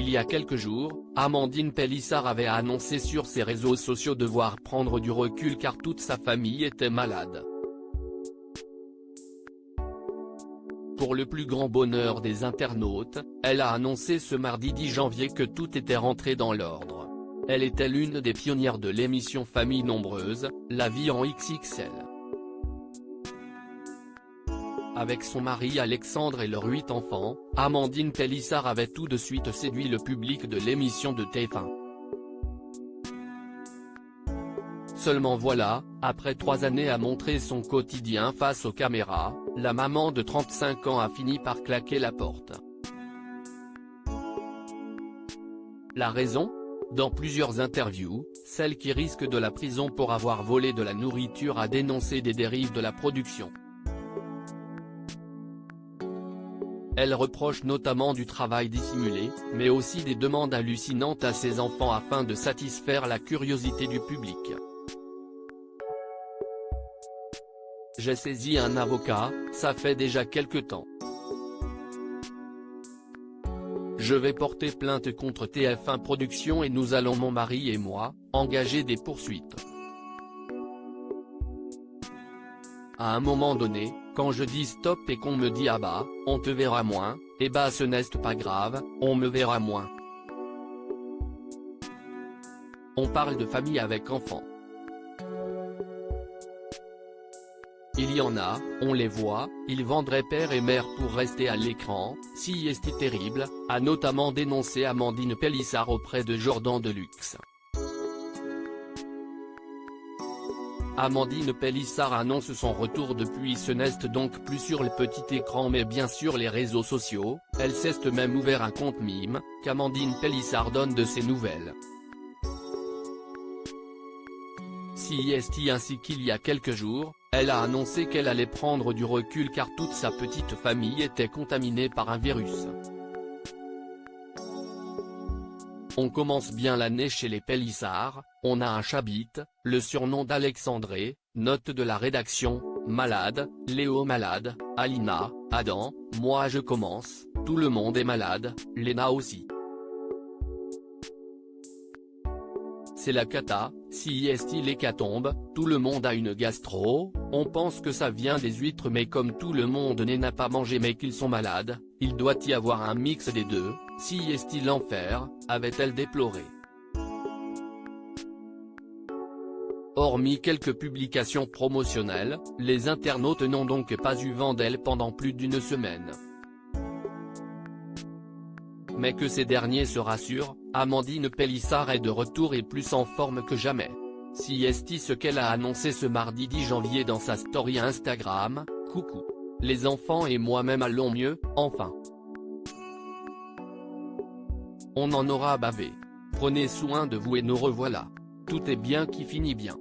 Il y a quelques jours, Amandine Pélissard avait annoncé sur ses réseaux sociaux devoir prendre du recul car toute sa famille était malade. Pour le plus grand bonheur des internautes, elle a annoncé ce mardi 10 janvier que tout était rentré dans l'ordre. Elle était l'une des pionnières de l'émission Famille nombreuse, La vie en XXL. Avec son mari Alexandre et leurs 8 enfants, Amandine Pélissard avait tout de suite séduit le public de l'émission de TF1. Seulement voilà, après 3 années à montrer son quotidien face aux caméras, la maman de 35 ans a fini par claquer la porte. La raison ? Dans plusieurs interviews, celle qui risque de la prison pour avoir volé de la nourriture a dénoncé des dérives de la production. Elle reproche notamment du travail dissimulé, mais aussi des demandes hallucinantes à ses enfants afin de satisfaire la curiosité du public. J'ai saisi un avocat, ça fait déjà quelque temps. Je vais porter plainte contre TF1 Productions et nous allons, mon mari et moi, engager des poursuites. À un moment donné, quand je dis stop et qu'on me dit ah bah, on te verra moins, eh bah ce n'est pas grave, on me verra moins. On parle de famille avec enfants. Il y en a, on les voit, ils vendraient père et mère pour rester à l'écran, si est terrible, a notamment dénoncé Amandine Pélissard auprès de Jordan Deluxe. Amandine Pélissard annonce son retour depuis ce n'est donc plus sur le petit écran mais bien sur les réseaux sociaux, elle s'est même ouvert un compte mime, qu'Amandine Pélissard donne de ses nouvelles. Ainsi qu'il y a quelques jours, elle a annoncé qu'elle allait prendre du recul car toute sa petite famille était contaminée par un virus. On commence bien l'année chez les Pélissard, on a un chabit, le surnom d'Alexandré, note de la rédaction, malade, Léo malade, Alina, Adam, moi je commence, tout le monde est malade, Léna aussi. C'est la cata, si l'hécatombe, tout le monde a une gastro, on pense que ça vient des huîtres mais comme tout le monde n'a pas mangé mais qu'ils sont malades, il doit y avoir un mix des deux, si l'enfer, avait-elle déploré. Hormis quelques publications promotionnelles, les internautes n'ont donc pas eu vent d'elle pendant plus d'une semaine. Mais que ces derniers se rassurent, Amandine Pélissard est de retour et plus en forme que jamais. Si ce qu'elle a annoncé ce mardi 10 janvier dans sa story Instagram, coucou. Les enfants et moi-même allons mieux, enfin. On en aura bavé. Prenez soin de vous et nous revoilà. Tout est bien qui finit bien.